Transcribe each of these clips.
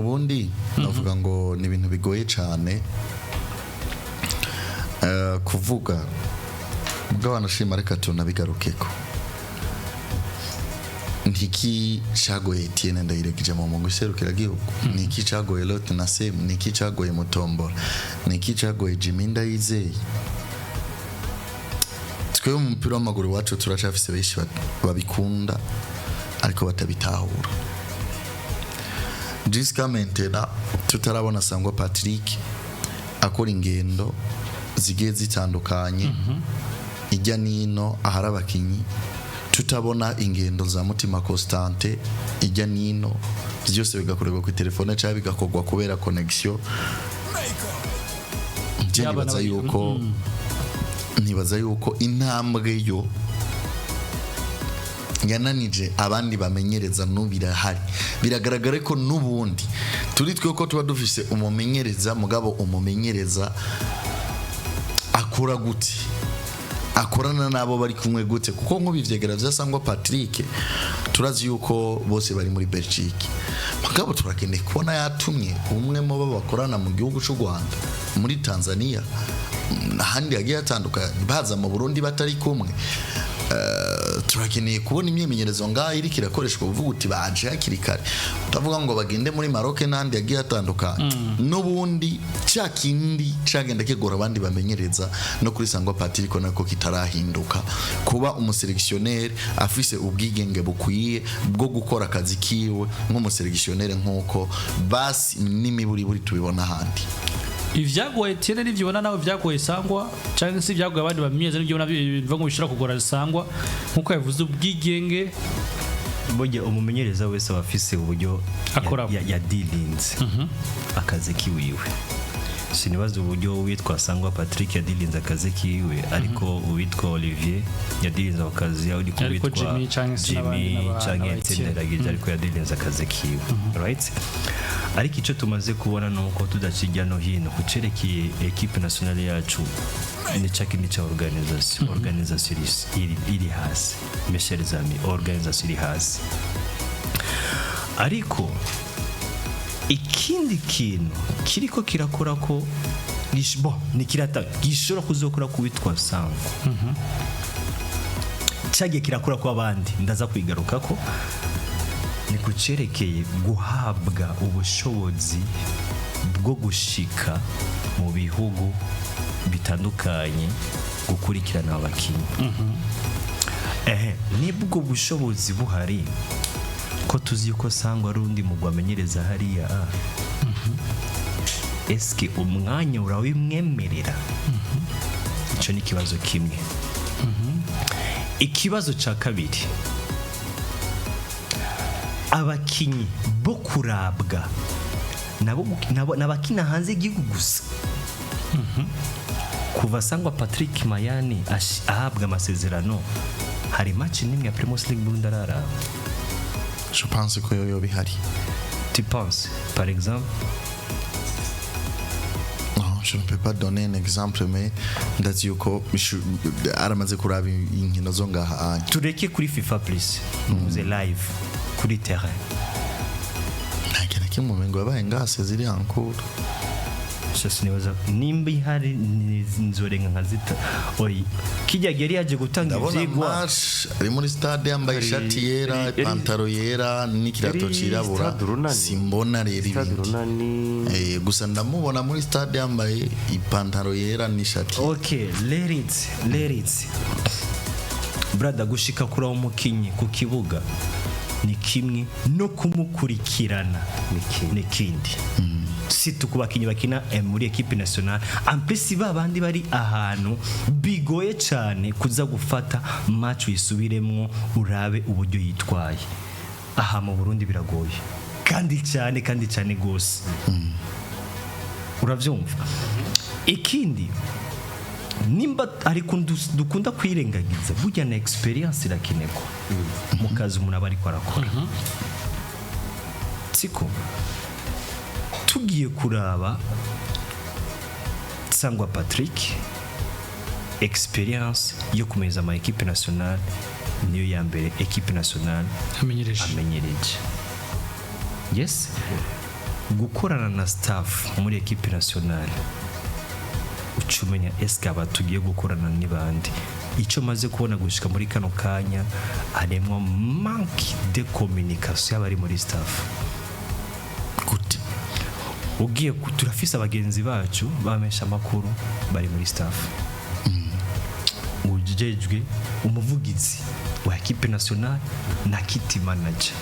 ubundi navuga ngo ni ibintu bigoye cyane kuvuga mugabo anashima reka tunabigarukeko Niki chagoye Etienne ndayirekije mu mungu serukira gihugu Niki chagoye Lot na Sem Niki chagoye Mutombora Niki chagoye Jiminda yizeye twe mu mupira w'amaguru wacu turacafise beshi babikunda ariko batabitahura Jiska mentera tutarabona Sangwa Patrick akora ingendo zigiye zitandukanye ijya nino ahara abakinyi tutabona ingendo za Mutima Constante ijya nino byose bigakorerwa ku telefone cyangwa bigakogwa kubera connection nibaza yuko intambwe yo yananije abandi bamenyereza n'ubirahari biragaragara ko nubundi turi twe ko tuba dufise umumenyereza mugabo umumenyereza akora gute akorana nabo bari kumwe gute kuko nk'ubivyegera vyasangwa Patrick turazi yuko bose bari muri Belgique mugabo turakene kubona yatumye umwe mu babo bakorana mu gihugu cy'u Rwanda muri Tanzania handi yagiye atandukanye baza mu Burundi batari kumwe turakeneye kubona imyemenyerezo ngaho iri kirakoreshwa uvuga uti baje hakiri kare utavuga ngo bagende muri Maroc n'andi yagiye atandukanye n'ubundi cyakindi cyagenda kigora abandi bamenyereza no kuri Sangwa Patrick nako kitarahinduka kuba umuselectionnaire afise ubwigenge bukwiye bwo gukora akazi kiwe nk'umuselectionnaire nkuko basi n'imiburi buri tubibona handi ivyagoye Etienne n'ivyibona nawe vyagoye Sangwa cyangwa se vyagoye abandi bamyeze n'ibyo biva ngo bishira kugora Sangwa nkuko yavuze ubwigenge boje umumenyereza wese abafise uburyo ya dealings akazi kiwiwe sinibaza uburyo witwa Sangwa Patrick ya dealings akazi kiwe ariko uwitwa Olivier ya dealings akazi ya uri kubitwa Jimmy cyangwa Etienne ragije ariko ya dealings akazi kiwe right ariko icyo tumaze kubona nuko tudakijya no hino kucerekeye equipe nationale yacu ni cyakindi cya organisation iri hasi mes amis organisation iri hasi ariko ikindi kintu kiriko kirakora ko ni kirata gishora kuzokora kubitwa Sangwa cyage kirakora ko abandi ndaza kwigaruka ko ni kucerekeye guhabwa ubushobozi bwo gushika mu bihugu bitandukanye gukurikirana abakinyi nibwo bushobozi buhari ko tuzi ko Sangwa rundi mu gwamenyereza hariya eske umwanya urawimwemerera ico ni kibazo kimwe ikibazo ca kabiri abakinyi bo kurabwa nabo nabakina hanze igihugu gusa kuva Sangwa Patrick Mayani ahabwa amasezerano hari match nimwe ya Premier League Burundi arara je pense ko yo bihari tu penses par exemple non je ne peux pas donner un exemple mais ndazi yuko aramaze kuraba inkino zo ngaha tureke kuri FIFA plus muze live kuri terrain ntakena kimwe ngo yabaye ngase ziri ankuru sasa nibaza nimba ihari nzorenga nkazita oyi kijya geri yaje gutanga ivyigwa ari muri stade yambaye ishati yera pantaro yera n'ikirato cirabura simbona rero ibindi gusa ndamubona muri stade yambaye ipantaro yera n'ishati okay let it brother gushika kuri umukinyi ku kibuga ni kimwe no kumukurikirana n'ikindi si tukubakinyi bakina muri equipe nationale ampesi babandi bari ahantu bigoye cyane kuza gufata match yisubiremwo urabe uburyo yitwaye aha mu Burundi biragoye kandi cyane gose uravyumva ikindi nimba ariko dukunda kwirengagiza burya na experience irakeneko mu kazi umuntu aba ariko arakora siko tugiye kuraba Sangwa Patrick experience yo kumeza ama equipe nationale niyo ya mbere equipe nationale amenyereje yes gukorana na staff muri equipe nationale ucumenya eske abatugiye gukorana n'ibandi icyo maze kubona gushika muri kano kanya harimo manque de communication y'abari muri staff gute ugiye turafise abagenzi bacu bamesha amakuru bari muri staff ujejwe umuvugizi wa equipe nationale na kit manager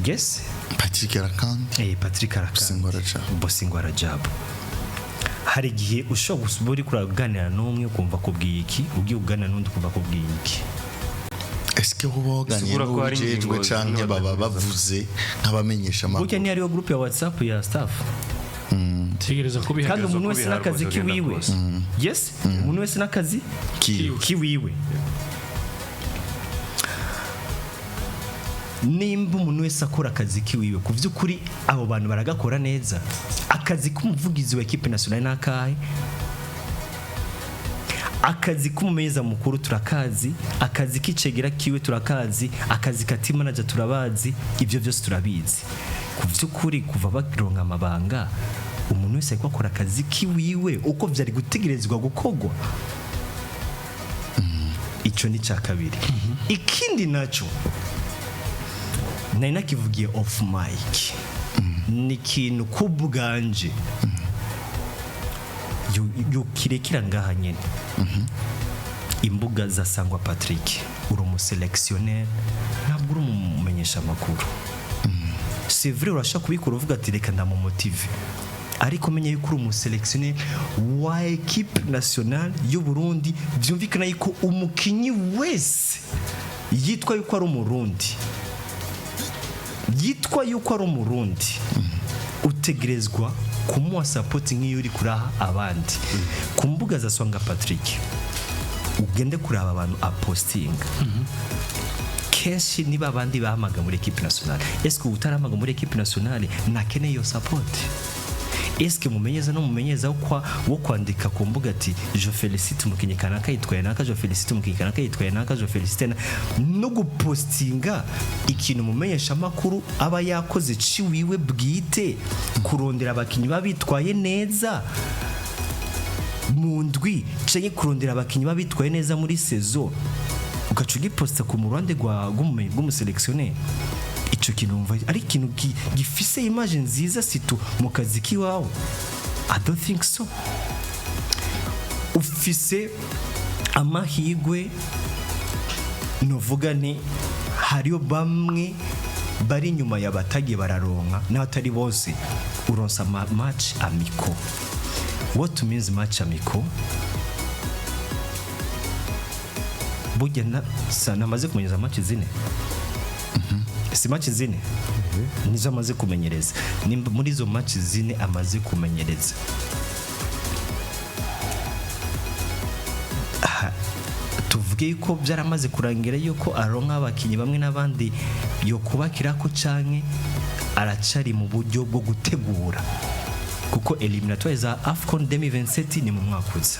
yes Patrick Arakandi Patrick Arakandi Sangwa Rajabu hari igihe ushobora gusubira kuganira n'umwe ukumva kubwiye iki ugiye kuganira n'undi ukumva kubwiye iki eske uboganye n'ujejwe canke baba bavuze nk'abamenyesha amakuru burya ni ariyo group ya WhatsApp ya staff tegereza kubihagaza kandi umuntu wese n'akazi kiwiwe yes umuntu wese n'akazi kiwiwe nimba umuntu wese akora akazi kiwiwe ku by'ukuri abo bantu baragakora neza akazi k'umuvugizi wa equipe nationale n'akahe akazi k'umumeza mukuru turakazi akazi k'icegera kiwe turakazi akazi ka team manager turabazi ibyo byose turabizi ku by'ukuri kuva bagironka amabanga umuntu wese ariko akora akazi kiwiwe uko byari gutegerezwa gukogwa icyo ni cya kabiri ikindi naco nari nakivugiye off mic ni ikintu kubwanje kirekira ngaha nyene imbuga za Sangwa Patrick uri umuselectionnaire ntabwo uri umumenyesha amakuru c'est vrai urashaka kubikora uvuga ati reka ndamumotive ariko menya yuko uri umuselectionnaire wa equipe nationale y'u Burundi byumvikana yuko umukinyi wese yitwa yuko ari umurundi utegerezwa kumuha support nk'iyo uri kuraha abandi ku mbuga za Sangwa Patrick ugende kuraba abantu apostinga kenshi niba abandi bahamaga muri equipe nationale eske utaramaga muri equipe nationale nakene yo support eske mumenyeza no mumenyeza wo kwandika ku mbuga ati je félicite umukinyi kanaka yitwaye naka je félicite umukinyi kanaka yitwaye naka je félicite no gupostinga ikintu mumenyesha amakuru aba yakoze ciwiwe bwite kurondera abakinyi babitwaye neza mu ndwi cenge kurondera abakinyi babitwaye neza muri saison ugaca ugiposta ku murande rw'umuselectionnaire icyo kintu umva ari ikintu gifise image nziza situ mu kazi kiwawe I don't think so ufise amahigwe novuga ni hariyo bamwe bari nyuma y'abatagiye bararonka n'abatari bose uronsa match amico what means match amico burya namaze kumenyeza match zine si match zine nizo amaze kumenyereza muri izo match zine amaze kumenyereza tuvuge yuko byaramaze kurangira yuko aronka abakinyi bamwe n'abandi yo kubakira ko canke aracari mu buryo bwo gutegura kuko eliminatoire za AFCON 2027 ni mu mwaka uza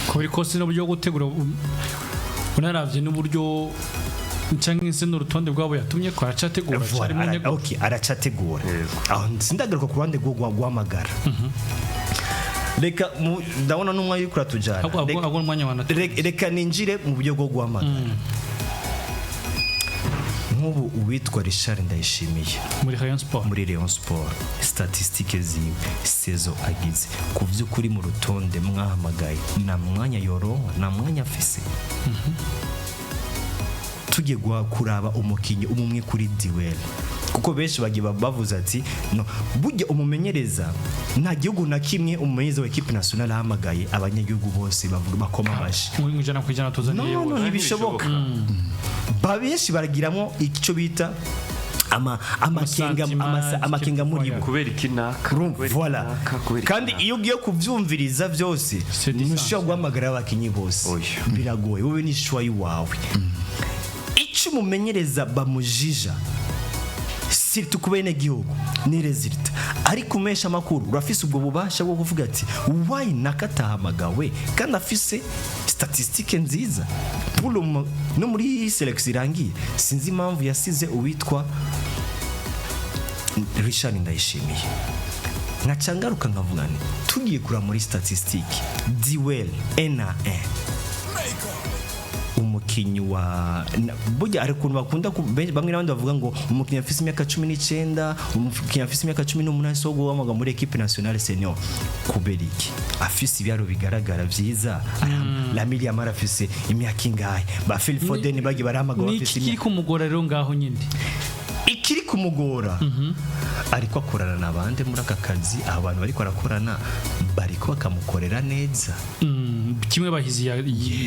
kubera ko sino buryo bwo gutegura unaravye n'uburyo ncanga se n'urutonde rwabo yatumye ko aracategura cyari mu nego okay aracategura aho sindagaruka ku ruhande rwo guhamagara reka ndabona n'umwa y'ukura tujana reka ninjire mu buryo bwo guhamagara nk'ubu uwitwa Richard Ndayishimiye muri Rayon Sport statistique ziwe saison agize ku by'ukuri mu rutonde mwahamagaye na mwanya yoronka na mwanya afise tugiye kuraba umukinyi umwe kuri duel kuko benshi bagiye bavuze ati no burya umumenyereza nta gihugu na kimwe umumenyereza wa equipe nationale ahamagaye abanyagihugu bose bavuga bakoma bashi ngujana kwijana tuzaniye no ntibishoboka babenshi baragiramo icyo bita amakenga muri bo kubera ikinaka voilà kandi iyo ugiye kuvyumviriza byose ntushobora guhamagara abakinyi bose biragoye wowe ni shwa yiwawe icyo umumenyereza bamujija sirtu kubene gihugu ni resulta ariko umesha makuru urafise ubwo bubasha bwo kuvuga ati why nakatahamagawe kandi afise statistique nziza no muri selection irangiye sinzi impamvu yasize uwitwa Richard ndayishimiye nkacangaruka nkavuga nti tugiye kura muri statistique duel 1-1 umukinyi wa burya ari kuntu bakunda bamwe n'abandi bavuga ngo umukinyi afise imyaka 19 umukinyi afise imyaka 18 so guhamaga muri equipe nationale senior kuberiki afise ibyaro bigaragara vyiza Lamine Yamal afise imyaka ingahe ba Phil Foden bagi baramaga bafise Niki kumugora rero ngaho nyinde ikiri kumugora ariko akorana nabande muri aka kazi abantu bariko arakorana bariko bakamukorera neza kimwe bahizi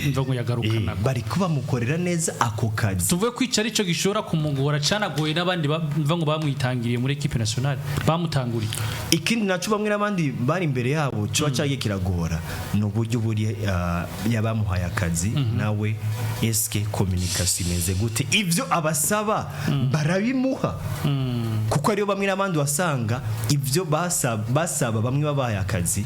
imvago yagarukana bariko bamukorera neza ako kazi tuvuye kwica arico gishora kumugora canagoye n'abandi mvango bamwitangiriye muri equipe nationale bamutanguriye ikindi naco bamwe n'abandi bari imbere yabo cyo cyage kiragora no buryo buri yabamuhaye akazi nawe eske communication imeze gute ivyo abasaba barabimuha kuko ariyo bamwe n'abandi wasanga ivyo basaba bamwe babaye akazi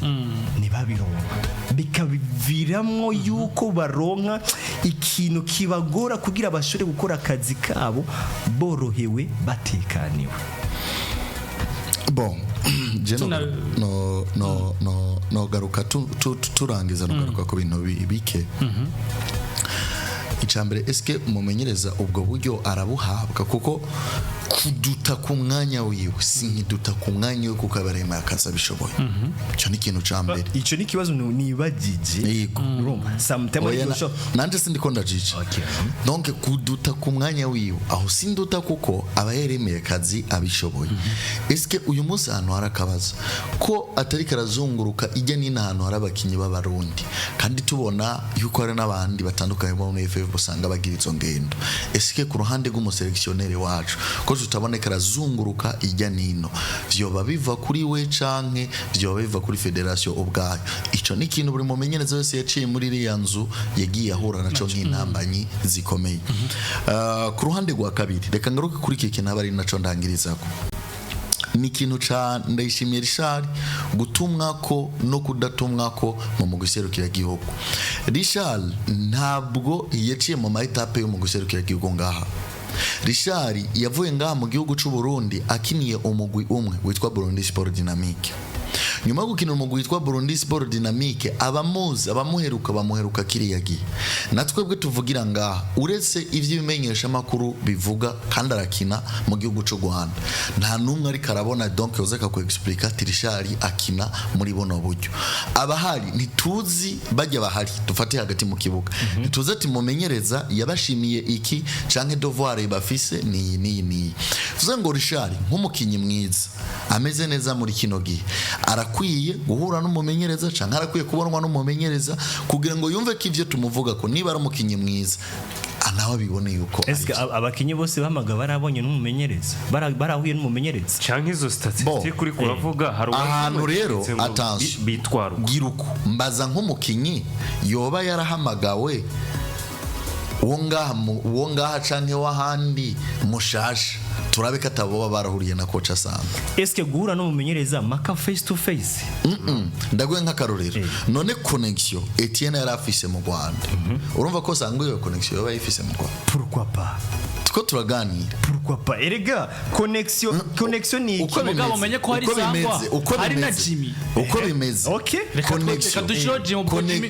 nibabironka bikabiviramwo yuko baronka ikintu kibagora kugira bashore gukora akazi kabo borohewe batekaniwe. Bon, no garuka turangiza no garuka ku bintu bike. Icambere eske umumenyereza ubwo buryo arabuhabwa kuko kuduta ku mwanya wiwe sinkiduta ku mwanya we kuko abarema akaza bishoboye cyo ni ikintu cambere ico ni kibazo nibagije urumva sometimes nanje sindikunda jije donc kuduta ku mwanya wiwe aho sinduta kuko abayeremeye akazi abishoboye eske uyu munsi hano harakabaza ko atari karazunguruka ijya n'ina hano harabakinyi b'abarundi kandi tubona yuko hari n'abandi batandukanye bo mu FF usanga bagira izo ngendo eske ku ruhande rw'umuseleksionere wacu ko tutaboneka razunguruka ijya nino vyoba biva kuri we canke vyoba biva kuri federation ubwayo ico ni ikintu buri mumenyereza wese yaciye muri iriya nzu yagiye ahura naco nk'intambanyi zikomeye ku ruhande rwa kabiri reka ngaruke kuri keke nabari naco ndangirizako ni ikintu ca ndayishimiye Richard gutumwako no kudatumwako mu muguserukira gihugu. Richard ntabwo yaciye mu mahitape yo mu guserukira gihugu ngaha. Richard yavuye ngaha mu gihugu c'u Burundi akiniye umugwi umwe witwa Burundi Sport Dynamique. Nyuma gukina umugwi witwa Burundi Sport Dynamique abamuheruka bamuheruka kiriya gihe natwebwe tuvugira ngaha uretse ivyo bimenyesha makuru bivuga kandi arakina mu gihugu c'u Rwanda nta numwe ari karabona donc yozeka ku explica Richard akina muri bono buryo abahari ntituzi bajya bahari dufate hagati mu kibuga ntituzi ati mumenyereza yabashimiye iki canke devoir bafise ni tuze ngo Richard nk'umukinyi mwiza ameze neza muri kino gihe arakwiye guhura n'umumenyereza canke arakwiye kubonwa n'umumenyereza kugira ngo yumve ko ivyo tumuvuga ko niba ari umukinyi mwiza anaho bibone yuko eske abakinyi bose bamaga barabonye n'umumenyereza barahuye n'umumenyereza canke izo statistique kuri kuravuga hari ahantu rero attention bitwara giruko mbaza nk'umukinyi yoba yarahamagawe uwo ngaha canke wahandi mushasha turabe katabo barahuriye na coach Sangwa eske guhura no mumenyereza maka face to face ndaguye nk'akarorero none connection Etienne yari afise mu Rwanda urumva ko Sangwa iyo connection yoba yifise mu Rwanda pourquoi pas tuko turaganira pourquoi pas erega connection ni uko mugabo menye ko hari Sangwa hari na Jimmy uko bimeze okay connection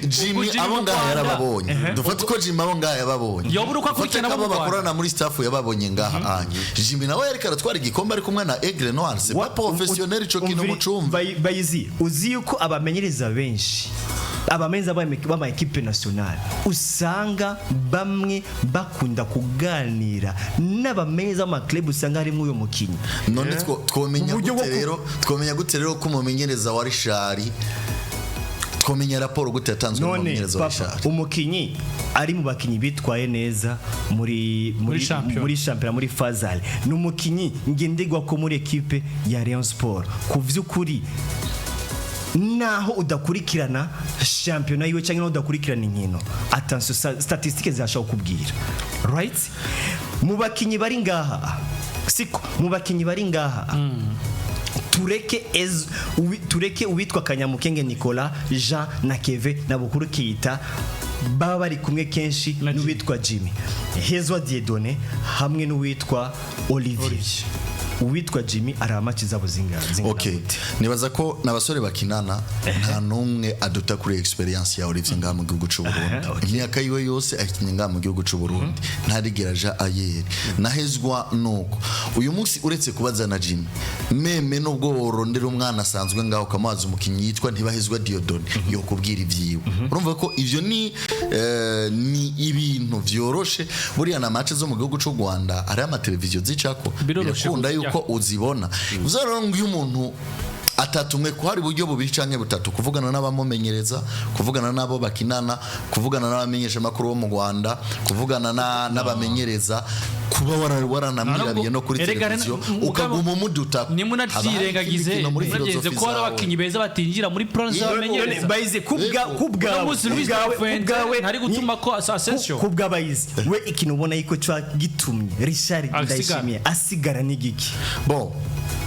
Jimmy abonga yarababonye dufate ko Jimmy abonga yababonye yobura uko akurikirana abo bakorana muri staff yababonye ngaha Jimmy nawe yariko aratwara igikombe ari kumwe na Aigle Noir c'est pas professionnel ico kintu mucumva bayizi uzi yuko abamenyereza benshi abamenza b'ama equipe nationale usanga bamwe bakunda kuganira n'abamenyeza b'ama club usanga harimo uyo mukinyi none twomenya gute rero ko umumenyereza wa Richard twomenya raporo gute yatanzwe n'umumenyereza wa Richard umukinyi ari mu bakinyi bitwaye neza muri championnat muri Fazal n'umukinyi ngendegwa ko muri equipe ya Rayon Sport kuvyukuri naho udakurikirana championnat yiwe cyangwa udakurikirana inkino attention statistiques zashaka kubwira right mu bakinyi bari ngaha siko mu bakinyi bari ngaha tureke uwitwa Kanyamukenge Nicolas Jean na Keve na Bukuru Kiyita baba bari kumwe kenshi n'uwitwa Jimmy Hezwa Dieudonné hamwe n'uwitwa Olivier uwitwa Jimmy ari match zabo zingazi. Okay, nibaza ko nabasore bakinana nta numwe aduta kuri experience ya Olivier nga mu gihugu cy'u Burundi. Imyaka yiwe yose akinye nga mu gihugu cy'u Burundi ntarigeraja ayeri nahezwa nuko uyu munsi uretse kubaza na Jimmy meme nubwo worondera umwana asanzwe ngaho kamazi umukinyi yitwa ntibahezwa Diodone yo kubwira ivyiwe urumva ko ivyo ni ibintu vyoroshe buriya na match zo mu gihugu cy'u Rwanda ari ama televiziyo zicako birakunda yuko uzibona uzaronga uyu muntu atatumwe ko hari buryo bubiri canke butatu kuvugana n'abamumenyereza kuvugana nabo bakinana kuvugana n'abamenyesha makuru bo mu Rwanda kuvugana n'abamenyereza kuba waranamirabiye no kuri televiziyo ukaguma umuduta ni munatirengagize muragenze ko ari abakinyi beza batinjira muri bronze abamenyereza bayize kubgawe hari gutuma ko ascension kubgabayize we ikintu ubona yiko cyo gitumye Richard Ndayishimiye asigara n'igiki bon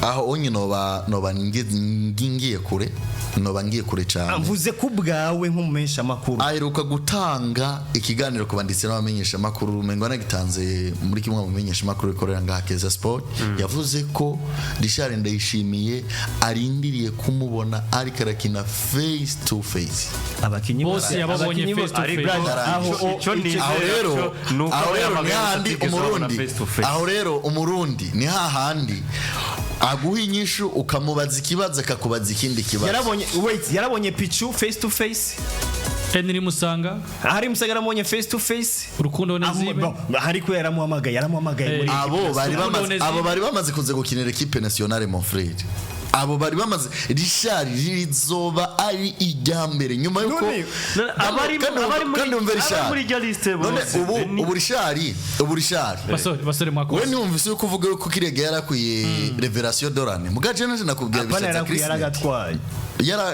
aho onye noba ngingiye kure noba ngiye kure cyane mvuze kubgawe nk'umumenyesha makuru aheruka gutanga ikiganiro ku banditsi n'abamenyesha makuru mengo nagitanze muri kimwe mu menyesha makuru bikorera nga Keza Sport yavuze ko Richard Ndayishimiye arindiriye kumubona ari karakina face to face abakinyi bose yababonye face to face aho rero umurundi ni hahandi aguha inyishu ukamubaza ikibazo akakubaza ikindi kibazo yarabonye pichu face to face Henry Musanga hari Musanga yaramubonye face to face urukundo nezibe Ariko yaramuhamagaye muri abo bari bamaze kuze gukinira equipe nationale mon frère abo bari bamaze Richard rizoba ari ijyambere nyuma yuko abari muri liste bose ubu Richard basore mwako we numvise uko uvuga ko kirege yarakwiye revelation dorane mugaje naje nakubwira bishatse Chris yaragatwaye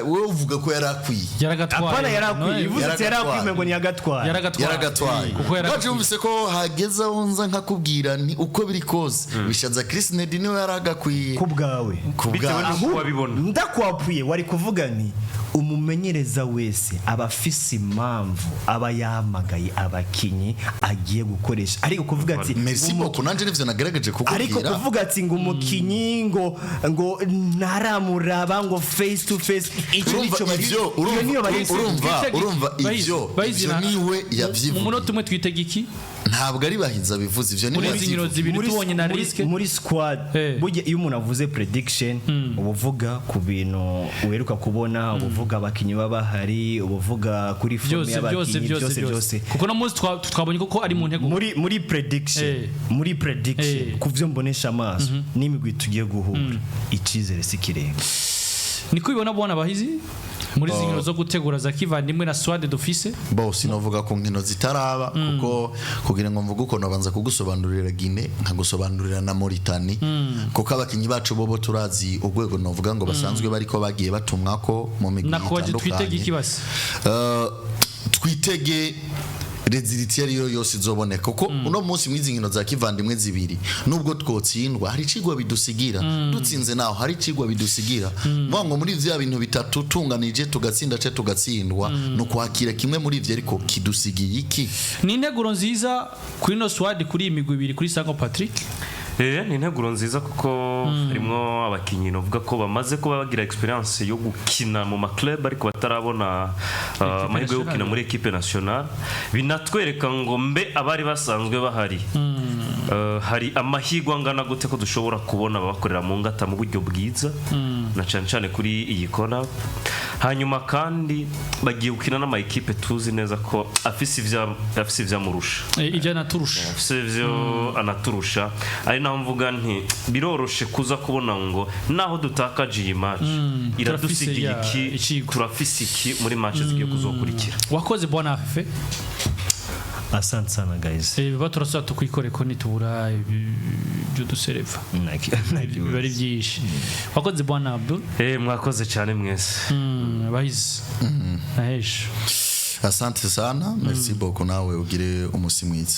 we uvuga ko yarakwiye apana yarakwiye ivuze yarakwiye ngo ni yaragatwaye mugaje umvise ko hageza onza nkakubwira ni uko biri kose bishaza Chris Nedi niwe yaragakwiye kubgawe ndakwapuye wari kuvuga ni umumenyereza wese abafise impamvu aba yamagaye abakinyi agiye gukoresha ariko kuvuga ati merci beaucoup nanje nivyo nagerageje kukubwira ariko kuvuga ati ngo umukinyi ngo naramuraba ngo face to face urumva ivyo niwe yavyivuye mu munota umwe twitege iki ntabwo ari bahinza bivuze ivyo ni zingiro zibiri tubonye na risk muri squad buje iyo umuntu avuze prediction ubuvuga ku bintu uheruka kubona ubuvuga abakinyi baba hari ubuvuga kuri form y'abakinyi byose kuko no munsi twabonye ko ari mu ntego muri prediction kuvyo mbonesha amaso n'imigwi tugiye guhura icizere sikirenga niko ibona bwana bahizi muri zingiro zo gutegura za kivandimwe na swade d'office boss novuga ko nkino zitaraba kuko kugira ngo mvuge uko nabanza kugusobanurira Guinea nkagusobanurira na Mauritania kuko abakinyi bacu bobo turazi ugwego novuga ngo basanzwe bariko bagiye batumwako mu migwi itandukanye twitege rezilitiari yose izoboneka kuko uno munsi mwizinkino za kivandimwe zibiri nubwo twotsindwa hari cigwa bidusigira dutsinze naho hari cigwa bidusigira ngo muri vya bintu bitatu tunganije tugatsinda tugatsindwa no kwakira kimwe muri ivyo ariko kidusigiye iki ni integuro nziza kuri no swadi kuri imigwi ibiri kuri Sangwa Patrick ni integuro nziza kuko harimo abakinyi novuga ko bamaze kuba bagira experience yo gukina mu maclub ariko batarabona amahirwe yo gukina muri equipe nationale binatwereka ngo mbe abari basanzwe bahari hari amahirwe angana gute ko dushobora kubona abakorera mu ngata mu buryo bwiza na cyane kuri iyi kona hanyuma kandi bagiye gukina n'ama equipe tuzi neza ko afise ivyamurusha ijya naturusha anaturusha ari naho mvuga nti biroroshe kuza kubona ngo naho dutakaje iyi match iradusigiye iki turafise iki muri match zigiye kuzokurikira wakoze bwana Fefe asante sana guys baturasaba tukwikore ko nitubura ibyo dusereva bari byinshi wakoze bwana Abdul mwakoze cyane mwese bahize ahesha asante sana merci beaucoup nawe ugire umusi mwiza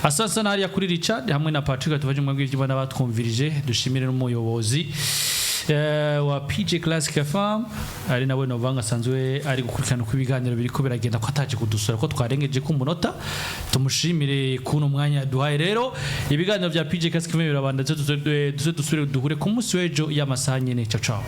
asante sana hariya kuri Richard hamwe na Patrick tuvaje mu bw'ibyo bana batwumvirije dushimire n'umuyobozi wa PJ Classic FM ari nawe no vanga sanzwe ari gukurikirana ku biganiro biriko biragenda ko ataje kudusura ko twarengeje ku munota tumushimire kuno mwanya duhaye rero ibiganiro bya PJ Classic FM birabanda dusubire duhure ku munsi w'ejo y'amasaha nyene ciao ciao